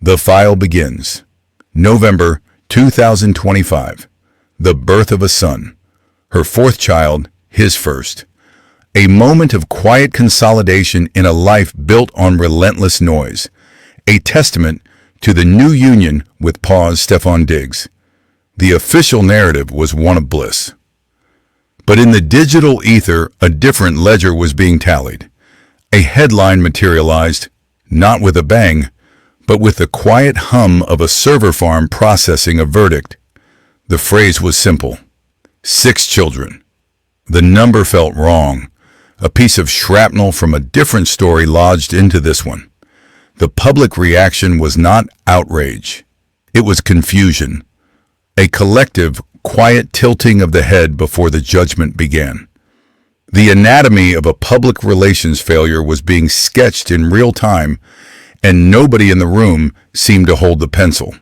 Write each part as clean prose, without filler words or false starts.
The file begins. November 2025. The birth of a son. Her fourth child, his first. A moment of quiet consolidation in a life built on relentless noise. A testament to the new union with Stefon Diggs. The official narrative was one of bliss. But in the digital ether, a different ledger was being tallied. A headline materialized, not with a bang, but with the quiet hum of a server farm processing a verdict. The phrase was simple. 6 children. The number felt wrong. A piece of shrapnel from a different story lodged into this one. The public reaction was not outrage. It was confusion. A collective, quiet tilting of the head before the judgment began. The anatomy of a public relations failure was being sketched in real time, and nobody in the room seemed to hold the pencil.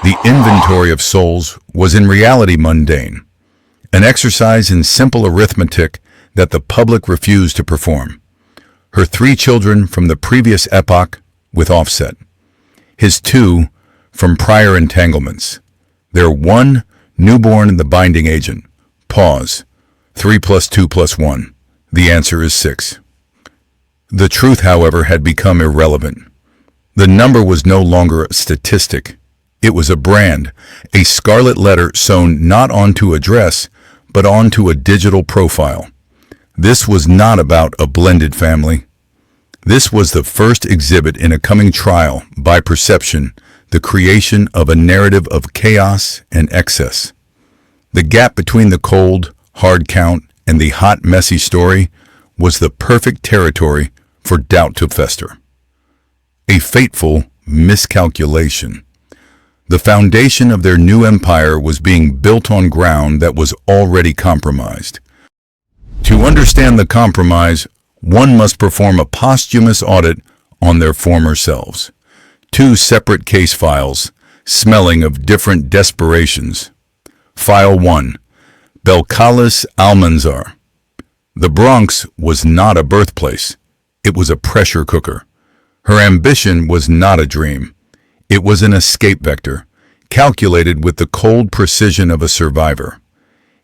The inventory of souls was in reality mundane, an exercise in simple arithmetic that the public refused to perform. Her 3 children from the previous epoch with offset. His 2 from prior entanglements. Their 1 newborn the binding agent. 3 plus 2 plus 1. The answer is 6. The truth, however, had become irrelevant. The number was no longer a statistic. It was a brand, a scarlet letter sewn not onto a dress, but onto a digital profile. This was not about a blended family. This was the first exhibit in a coming trial by perception, the creation of a narrative of chaos and excess. The gap between the cold, hard count and the hot, messy story was the perfect territory for doubt to fester. A fateful miscalculation. The foundation of their new empire was being built on ground that was already compromised. To understand the compromise, one must perform a posthumous audit on their former selves. 2 separate case files, smelling of different desperations. File 1. Belcalis Almanzar. The Bronx was not a birthplace. It was a pressure cooker. Her ambition was not a dream. It was an escape vector, calculated with the cold precision of a survivor.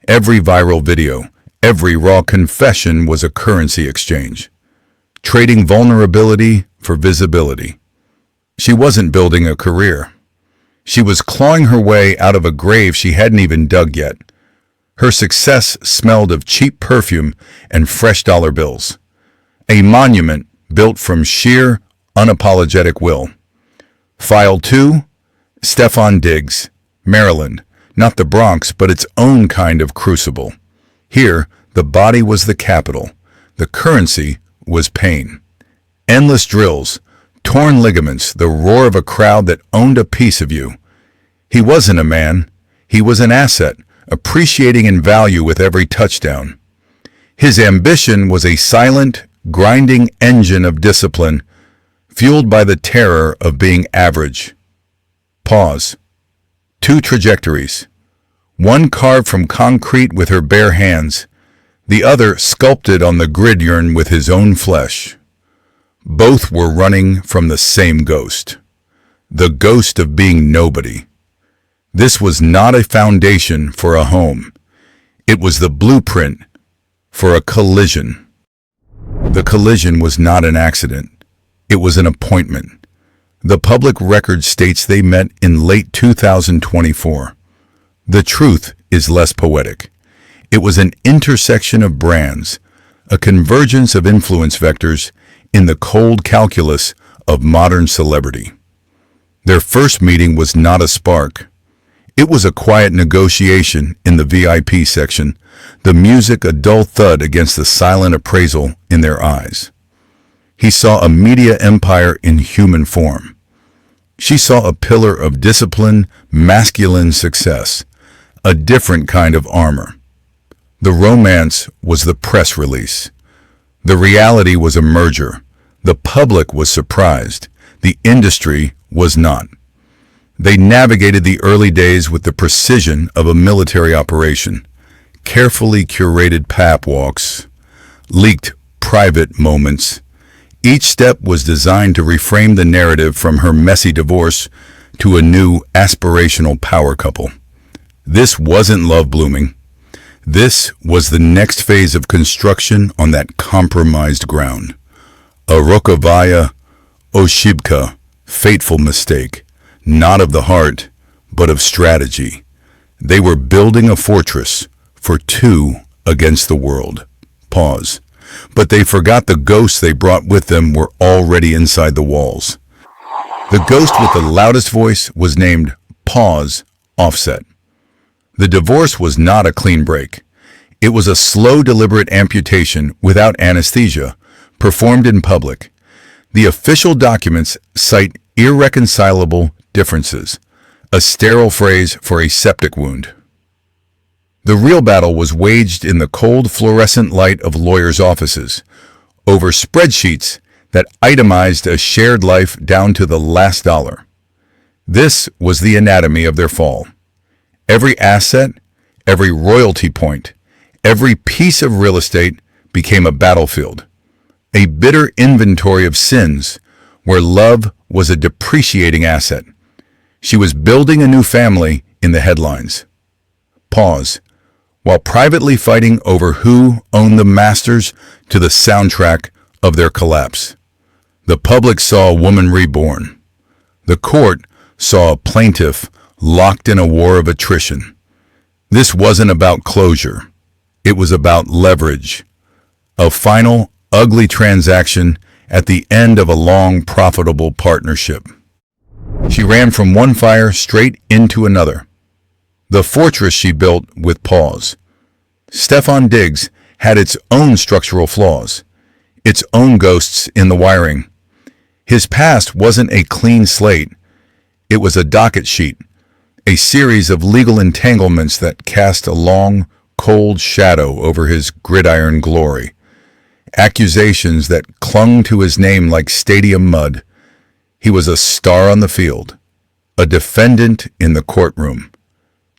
Every viral video, every raw confession was a currency exchange, trading vulnerability for visibility. She wasn't building a career. She was clawing her way out of a grave she hadn't even dug yet. Her success smelled of cheap perfume and fresh dollar bills. A monument built from sheer, unapologetic will. File 2. Stefon Diggs, Maryland. Not the Bronx, but its own kind of crucible. Here, the body was the capital. The currency was pain. Endless drills, torn ligaments, the roar of a crowd that owned a piece of you. He wasn't a man. He was an asset, appreciating in value with every touchdown. His ambition was a silent, grinding engine of discipline, fueled by the terror of being average. 2 trajectories. One carved from concrete with her bare hands, the other sculpted on the gridiron with his own flesh. Both were running from the same ghost, the ghost of being nobody. This was not a foundation for a home. It was the blueprint for a collision. The collision was not an accident. It was an appointment. The public record states they met in late 2024. The truth is less poetic. It was an intersection of brands, a convergence of influence vectors in the cold calculus of modern celebrity. Their first meeting was not a spark. It was a quiet negotiation in the VIP section, the music a dull thud against the silent appraisal in their eyes. He saw a media empire in human form. She saw a pillar of discipline, masculine success, a different kind of armor. The romance was the press release. The reality was a merger. The public was surprised. The industry was not. They navigated the early days with the precision of a military operation. Carefully curated pap walks, leaked private moments, Each step was designed to reframe the narrative from her messy divorce to a new aspirational power couple. This wasn't love blooming. This was the next phase of construction on that compromised ground. A rokovaya oshibka, fateful mistake, not of the heart, but of strategy. They were building a fortress for two against the world. Pause. But they forgot the ghosts they brought with them were already inside the walls. The ghost with the loudest voice was named Pause Offset. The divorce was not a clean break. It was a slow, deliberate amputation without anesthesia, performed in public. The official documents cite irreconcilable differences, a sterile phrase for a septic wound. The real battle was waged in the cold fluorescent light of lawyers' offices, over spreadsheets that itemized a shared life down to the last dollar. This was the anatomy of their fall. Every asset, every royalty point, every piece of real estate became a battlefield, a bitter inventory of sins where love was a depreciating asset. She was building a new family in the headlines. Pause. While privately fighting over who owned the masters to the soundtrack of their collapse. The public saw a woman reborn. The court saw a plaintiff locked in a war of attrition. This wasn't about closure. It was about leverage. A final, ugly transaction at the end of a long, profitable partnership. She ran from one fire straight into another. The fortress she built with Pause. Stefon Diggs had its own structural flaws, its own ghosts in the wiring. His past wasn't a clean slate. It was a docket sheet, a series of legal entanglements that cast a long, cold shadow over his gridiron glory. Accusations that clung to his name like stadium mud. He was a star on the field, a defendant in the courtroom.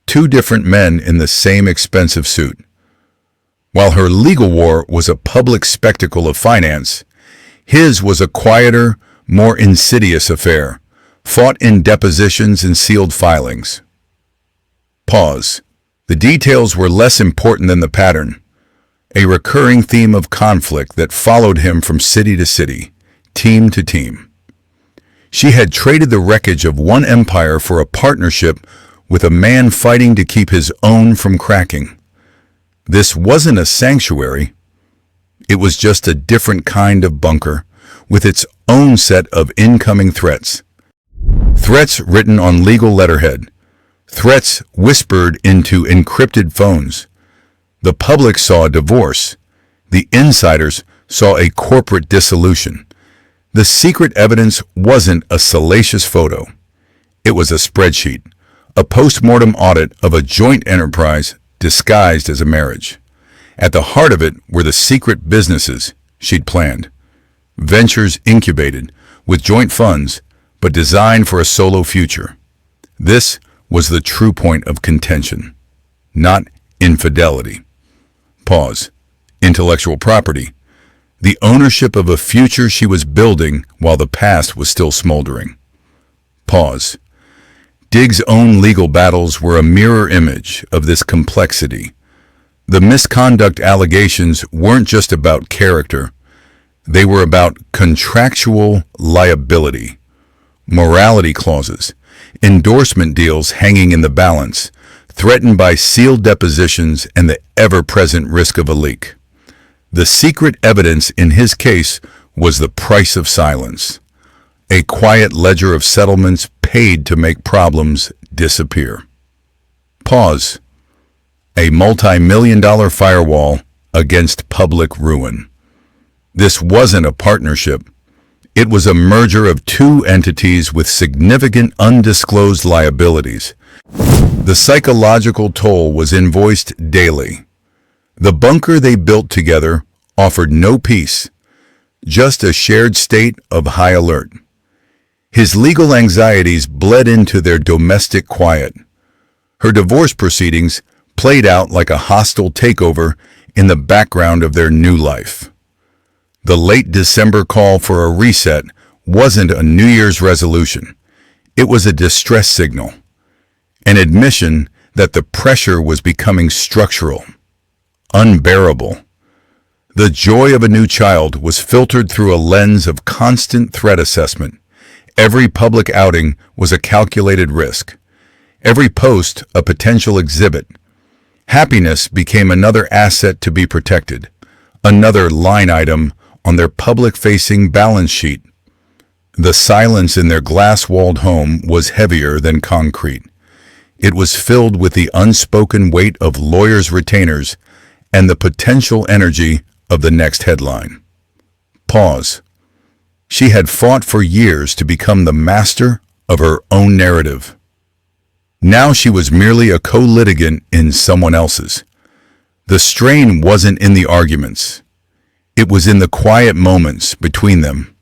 Two different men in the same expensive suit. While her legal war was a public spectacle of finance, his was a quieter, more insidious affair, fought in depositions and sealed filings. Pause. The details were less important than the pattern, a recurring theme of conflict that followed him from city to city, team to team. She had traded the wreckage of one empire for a partnership with a man fighting to keep his own from cracking. This wasn't a sanctuary. It was just a different kind of bunker, with its own set of incoming threats. Threats written on legal letterhead. Threats whispered into encrypted phones. The public saw a divorce. The insiders saw a corporate dissolution. The secret evidence wasn't a salacious photo. It was a spreadsheet, a post-mortem audit of a joint enterprise disguised as a marriage. At the heart of it were the secret businesses she'd planned. Ventures incubated with joint funds, but designed for a solo future. This was the true point of contention, not infidelity. Pause. Intellectual property. The ownership of a future she was building while the past was still smoldering. Pause. Diggs' own legal battles were a mirror image of this complexity. The misconduct allegations weren't just about character. They were about contractual liability, morality clauses, endorsement deals hanging in the balance, threatened by sealed depositions and the ever-present risk of a leak. The secret evidence in his case was the price of silence, a quiet ledger of settlements paid to make problems disappear. Pause. A multi-million-dollar firewall against public ruin. This wasn't a partnership. It was a merger of two entities with significant undisclosed liabilities. The psychological toll was invoiced daily. The bunker they built together offered no peace, just a shared state of high alert. His legal anxieties bled into their domestic quiet. Her divorce proceedings played out like a hostile takeover in the background of their new life. The late December call for a reset wasn't a New Year's resolution. It was a distress signal, an admission that the pressure was becoming structural, unbearable. The joy of a new child was filtered through a lens of constant threat assessment. Every public outing was a calculated risk. Every post a potential exhibit. Happiness became another asset to be protected, another line item on their public-facing balance sheet. The silence in their glass-walled home was heavier than concrete. It was filled with the unspoken weight of lawyers' retainers and the potential energy of the next headline. Pause. She had fought for years to become the master of her own narrative. Now she was merely a co-litigant in someone else's. The strain wasn't in the arguments. It was in the quiet moments between them.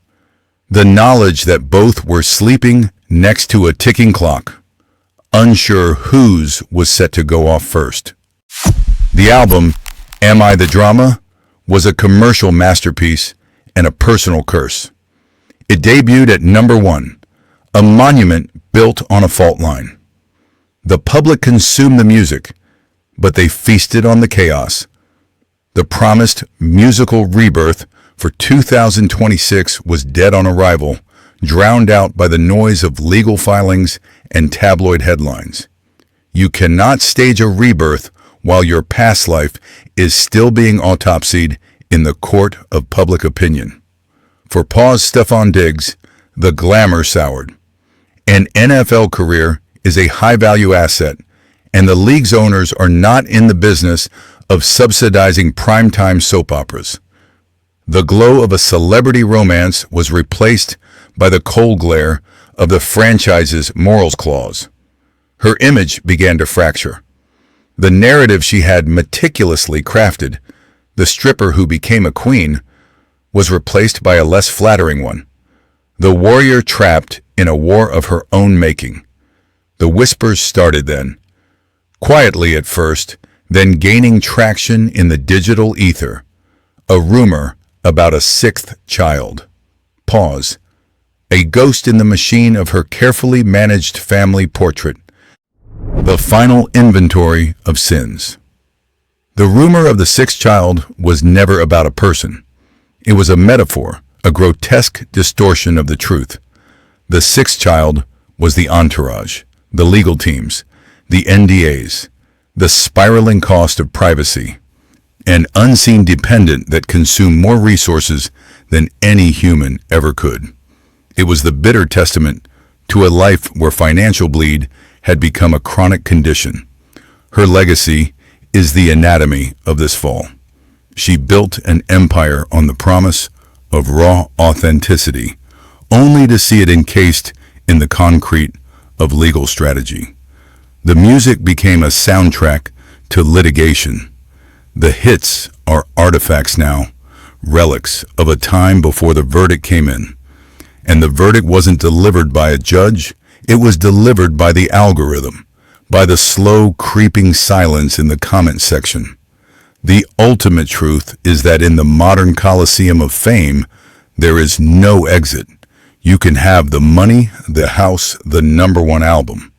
The knowledge that both were sleeping next to a ticking clock, unsure whose was set to go off first. The album, Am I the Drama?, was a commercial masterpiece and a personal curse. It debuted at #1, a monument built on a fault line. The public consumed the music, but they feasted on the chaos. The promised musical rebirth for 2026 was dead on arrival, drowned out by the noise of legal filings and tabloid headlines. You cannot stage a rebirth while your past life is still being autopsied in the court of public opinion. For Stefon Diggs, the glamour soured. An NFL career is a high-value asset, and the league's owners are not in the business of subsidizing primetime soap operas. The glow of a celebrity romance was replaced by the cold glare of the franchise's morals clause. Her image began to fracture. The narrative she had meticulously crafted, the stripper who became a queen, was replaced by a less flattering one. The warrior trapped in a war of her own making. The whispers started then, quietly at first, then gaining traction in the digital ether. A rumor about a sixth child. Pause. A ghost in the machine of her carefully managed family portrait. The final inventory of sins. The rumor of the sixth child was never about a person. It was a metaphor, a grotesque distortion of the truth. The sixth child was the entourage, the legal teams, the NDAs, the spiraling cost of privacy, an unseen dependent that consumed more resources than any human ever could. It was the bitter testament to a life where financial bleed had become a chronic condition. Her legacy is the anatomy of this fall. She built an empire on the promise of raw authenticity, only to see it encased in the concrete of legal strategy. The music became a soundtrack to litigation. The hits are artifacts now, relics of a time before the verdict came in. And the verdict wasn't delivered by a judge, it was delivered by the algorithm, by the slow creeping silence in the comment section. The ultimate truth is that in the modern coliseum of fame, there is no exit. You can have the money, the house, the #1 album,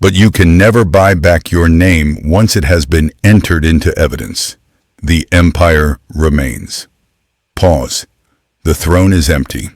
but you can never buy back your name once it has been entered into evidence. The empire remains. Pause. The throne is empty.